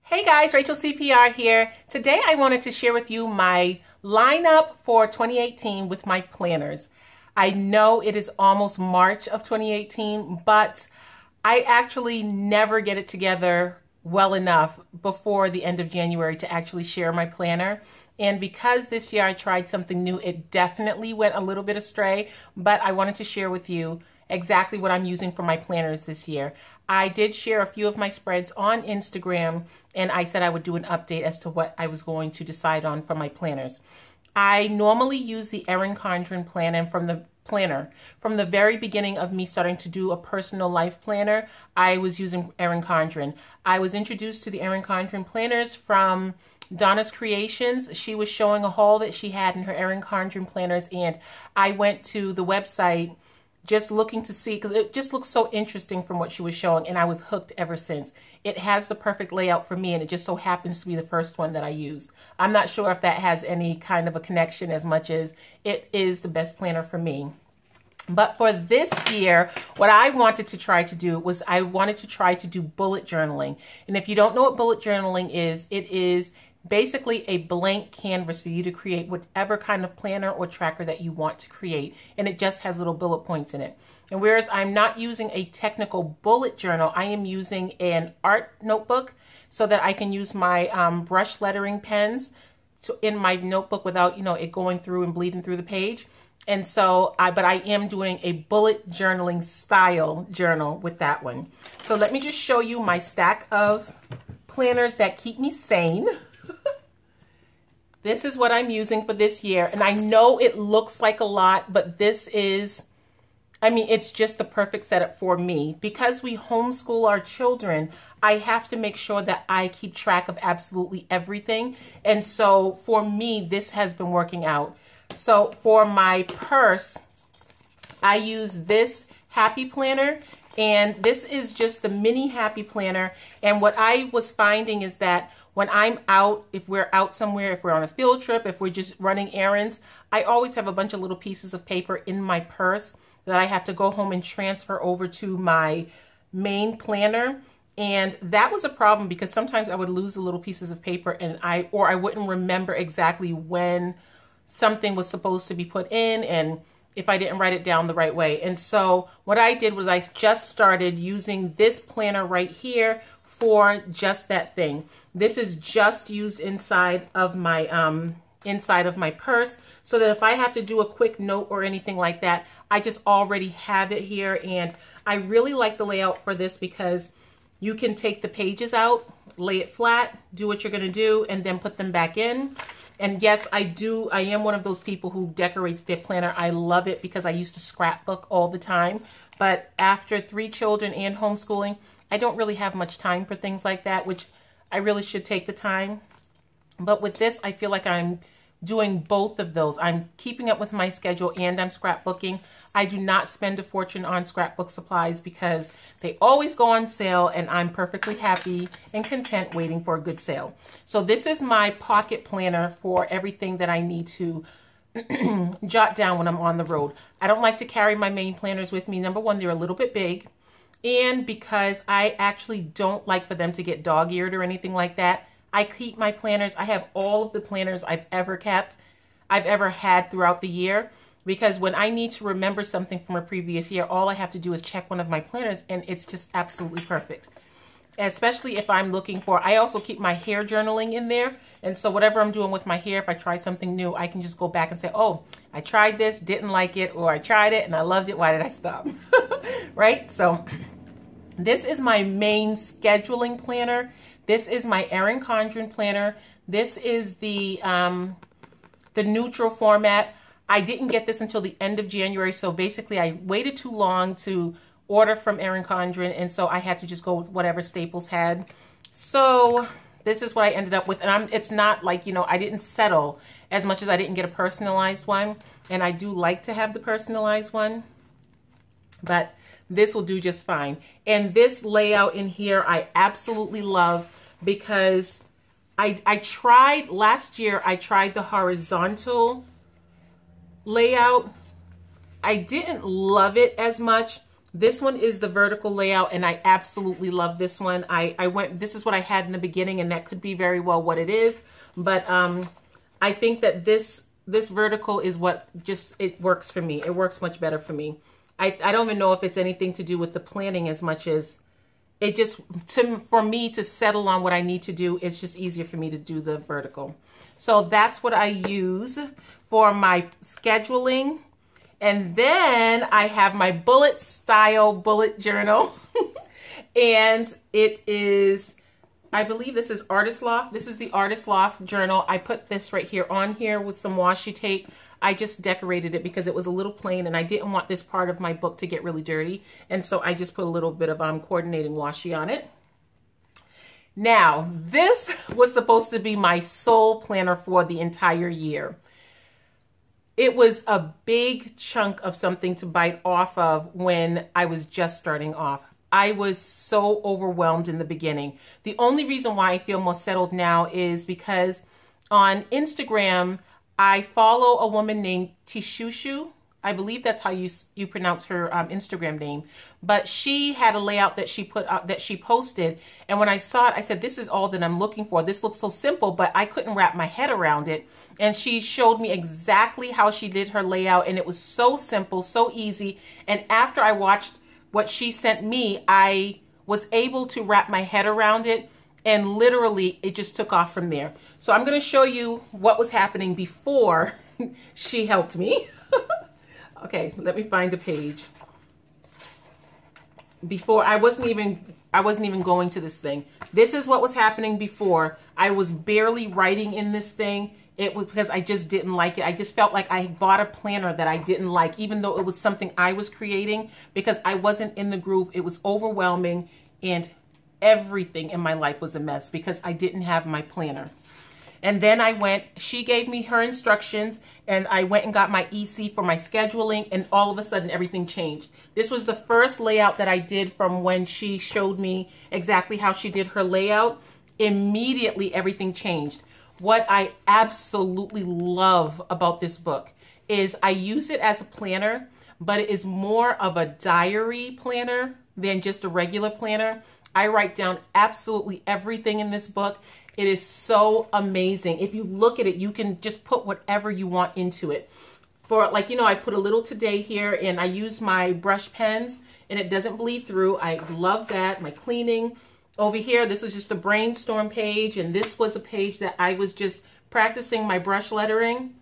Hey guys, Rachel CPR here. Today I wanted to share with you my lineup for 2018 with my planners. I know it is almost March of 2018, but I actually never get it together well enough before the end of January to actually share my planner. And because this year I tried something new, it definitely went a little bit astray, but I wanted to share with you exactly what I'm using for my planners this year. I did share a few of my spreads on Instagram, and I said I would do an update as to what I was going to decide on for my planners. I normally use the Erin Condren planner from the very beginning of me starting to do a personal life planner. I was using Erin Condren. I was introduced to the Erin Condren planners from Donna's Creations. She was showing a haul that she had in her Erin Condren planners, and I went to the website just looking to see, because it just looks so interesting from what she was showing, and I was hooked ever since. It has the perfect layout for me, and it just so happens to be the first one that I used. I'm not sure if that has any kind of a connection as much as it is the best planner for me. But for this year, what I wanted to try to do was I wanted to try to do bullet journaling. And if you don't know what bullet journaling is, it is basically a blank canvas for you to create whatever kind of planner or tracker that you want to create. And it just has little bullet points in it. And whereas I'm not using a technical bullet journal, I am using an art notebook so that I can use my brush lettering pens in my notebook without, it going through and bleeding through the page. And so, but I am doing a bullet journaling style journal with that one. So let me just show you my stack of planners that keep me sane. This is what I'm using for this year. And I know it looks like a lot, but this is, it's just the perfect setup for me. Because we homeschool our children, I have to make sure that I keep track of absolutely everything. And so for me, this has been working out. So for my purse, I use this Happy Planner, and this is just the mini Happy Planner. And what I was finding is that when I'm out, if we're out somewhere, if we're on a field trip, if we're just running errands, I always have a bunch of little pieces of paper in my purse that I have to go home and transfer over to my main planner. And that was a problem because sometimes I would lose the little pieces of paper, and I wouldn't remember exactly when something was supposed to be put in and if I didn't write it down the right way. And so what I did was I just started using this planner right here for just that thing. This is just used inside of my purse, so that if I have to do a quick note or anything like that, I just already have it here. And I really like the layout for this because you can take the pages out, lay it flat, do what you're gonna do, and then put them back in. And yes, I am one of those people who decorates their planner. I love it because I used to scrapbook all the time. But after 3 children and homeschooling, I don't really have much time for things like that, which I really should take the time. But with this, I feel like I'm doing both of those. I'm keeping up with my schedule and I'm scrapbooking. I do not spend a fortune on scrapbook supplies because they always go on sale, and I'm perfectly happy and content waiting for a good sale. So this is my pocket planner for everything that I need to jot down when I'm on the road. I don't like to carry my main planners with me. Number one, they're a little bit big. And because I actually don't like for them to get dog-eared or anything like that, I keep my planners. I have all of the planners I've ever had throughout the year, because when I need to remember something from a previous year, all I have to do is check one of my planners, and it's just absolutely perfect. Especially if I'm looking for, I also keep my hair journaling in there. And so whatever I'm doing with my hair, if I try something new, I can just go back and say, oh, I tried this, didn't like it, or I tried it and I loved it. Why did I stop? Right? So this is my main scheduling planner. This is my Erin Condren planner. This is the neutral format. I didn't get this until the end of January. So basically I waited too long to order from Erin Condren, and so I had to just go with whatever Staples had. So this is what I ended up with, and it's not like, I didn't settle as much as I didn't get a personalized one, and I do like to have the personalized one, but this will do just fine. And this layout in here I absolutely love because I tried last year, I tried the horizontal layout. I didn't love it as much. This one is the vertical layout, and I absolutely love this one. This is what I had in the beginning, and that could be very well what it is. But I think that this vertical is what it works for me. It works much better for me. I don't even know if it's anything to do with the planning as much as it just, for me to settle on what I need to do, it's just easier for me to do the vertical. So that's what I use for my scheduling. And then I have my bullet style bullet journal. And it is, I believe this is Artist Loft. This is the Artist Loft journal. I put this right here on here with some washi tape. I just decorated it because it was a little plain and I didn't want this part of my book to get really dirty. And so I just put a little bit of coordinating washi on it. Now, this was supposed to be my sole planner for the entire year. It was a big chunk of something to bite off of when I was just starting off. I was so overwhelmed in the beginning. The only reason why I feel more settled now is because on Instagram, I follow a woman named Tishushu. I believe that's how you pronounce her Instagram name. But she had a layout that she put up, that she posted. And when I saw it, I said, this is all that I'm looking for. This looks so simple, but I couldn't wrap my head around it. And she showed me exactly how she did her layout. And it was so simple, so easy. And after I watched what she sent me, I was able to wrap my head around it. And literally, it just took off from there. So I'm going to show you what was happening before she helped me. Okay, let me find a page. Before, I wasn't even going to this thing. This is what was happening before. I was barely writing in this thing. It was because I just didn't like it. I just felt like I bought a planner that I didn't like, even though it was something I was creating, because I wasn't in the groove. It was overwhelming and everything in my life was a mess because I didn't have my planner. And then she gave me her instructions and I went and got my EC for my scheduling, and all of a sudden everything changed. This was the first layout that I did from when she showed me exactly how she did her layout. Immediately everything changed. What I absolutely love about this book is I use it as a planner, but it is more of a diary planner than just a regular planner. I write down absolutely everything in this book. It is so amazing. If you look at it, you can just put whatever you want into it. For like, I put a little today here and I use my brush pens and it doesn't bleed through. I love that. My cleaning. Over here, this was just a brainstorm page, and this was a page that I was just practicing my brush lettering.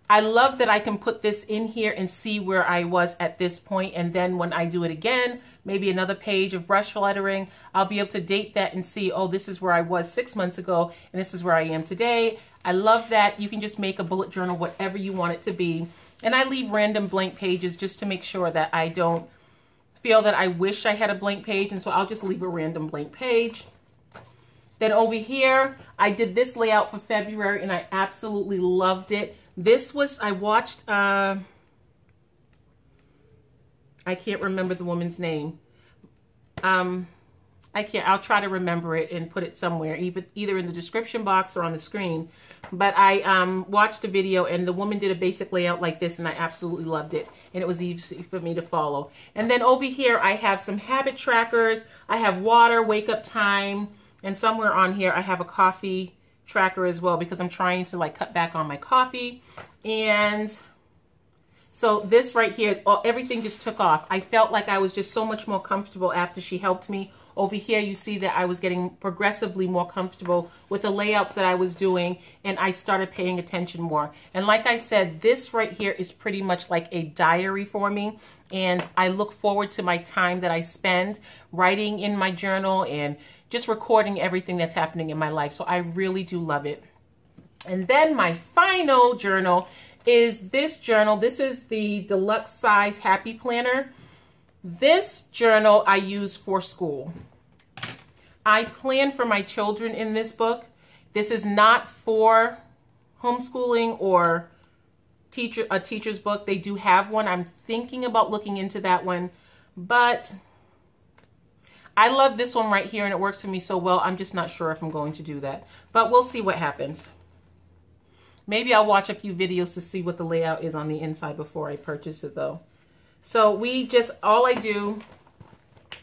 I love that I can put this in here and see where I was at this point, and then when I do it again, maybe another page of brush lettering, I'll be able to date that and see, oh, this is where I was 6 months ago, and this is where I am today. I love that. You can just make a bullet journal whatever you want it to be, and I leave random blank pages just to make sure that I don't feel that I wish I had a blank page, and so I'll just leave a random blank page. Then over here, I did this layout for February, and I absolutely loved it. This was, I watched, I can't remember the woman's name. I'll try to remember it and put it somewhere, either in the description box or on the screen. But I watched a video and the woman did a basic layout like this and I absolutely loved it. And it was easy for me to follow. And then over here, I have some habit trackers. I have water, wake up time, and somewhere on here, I have a coffee tracker as well because I'm trying to like cut back on my coffee. And so this right here, everything just took off. I felt like I was just so much more comfortable after she helped me. Over here, you see that I was getting progressively more comfortable with the layouts that I was doing, and I started paying attention more. And like I said, this right here is pretty much like a diary for me, and I look forward to my time that I spend writing in my journal and just recording everything that's happening in my life. So I really do love it. And then my final journal is this journal. This is the deluxe size Happy Planner. This journal I use for school. I plan for my children in this book. This is not for homeschooling or a teacher's book. They do have one. I'm thinking about looking into that one, but I love this one right here and it works for me so well. I'm just not sure if I'm going to do that, but we'll see what happens. Maybe I'll watch a few videos to see what the layout is on the inside before I purchase it though. So all I do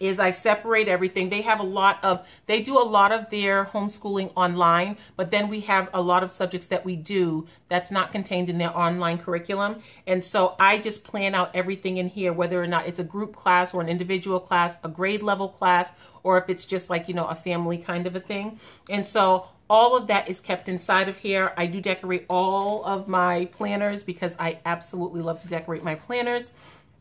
is I separate everything. They do a lot of their homeschooling online, but then we have a lot of subjects that we do that's not contained in their online curriculum. And so I just plan out everything in here, whether or not it's a group class or an individual class, a grade level class, or if it's just like, a family kind of a thing. And so all of that is kept inside of here. I do decorate all of my planners because I absolutely love to decorate my planners.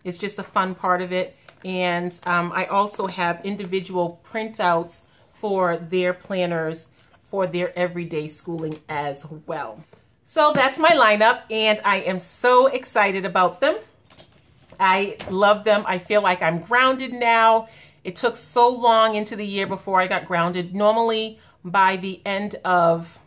It's just a fun part of it. And I also have individual printouts for their planners for their everyday schooling as well. So that's my lineup, and I am so excited about them. I love them. I feel like I'm grounded now. It took so long into the year before I got grounded. Normally by the end of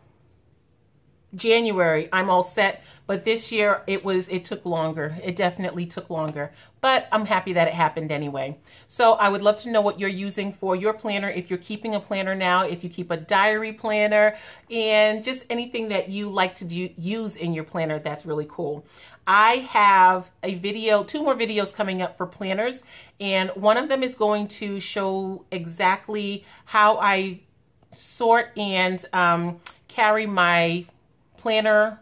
January, I'm all set. But this year it took longer. It definitely took longer, but I'm happy that it happened anyway. So I would love to know what you're using for your planner. If you're keeping a planner now, if you keep a diary planner, and just anything that you like to use in your planner, that's really cool. I have two more videos coming up for planners, and one of them is going to show exactly how I sort and carry my planner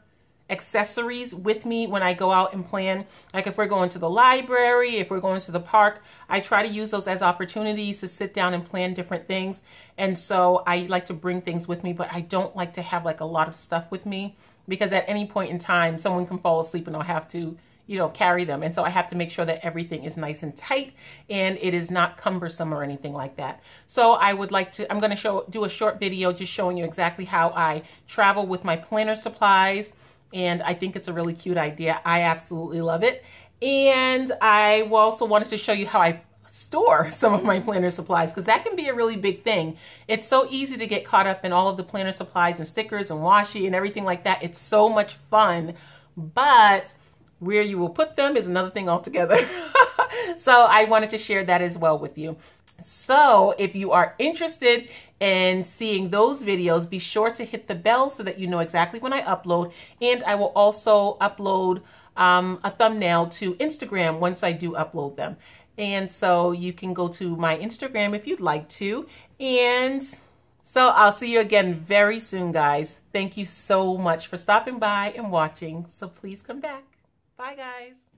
accessories with me when I go out and plan. Like if we're going to the library, if we're going to the park, I try to use those as opportunities to sit down and plan different things. And so I like to bring things with me, but I don't like to have like a lot of stuff with me, because at any point in time, someone can fall asleep and I'll have to, carry them. And so I have to make sure that everything is nice and tight and it is not cumbersome or anything like that. So I'm going to do a short video just showing you exactly how I travel with my planner supplies. And I think it's a really cute idea. I absolutely love it. And I also wanted to show you how I store some of my planner supplies, because that can be a really big thing. It's so easy to get caught up in all of the planner supplies and stickers and washi and everything like that. It's so much fun, but where you will put them is another thing altogether. So I wanted to share that as well with you. So if you are interested in seeing those videos, be sure to hit the bell so that you know exactly when I upload. And I will also upload a thumbnail to Instagram once I do upload them. And so you can go to my Instagram if you'd like to. And so I'll see you again very soon, guys. Thank you so much for stopping by and watching. So please come back. Bye, guys.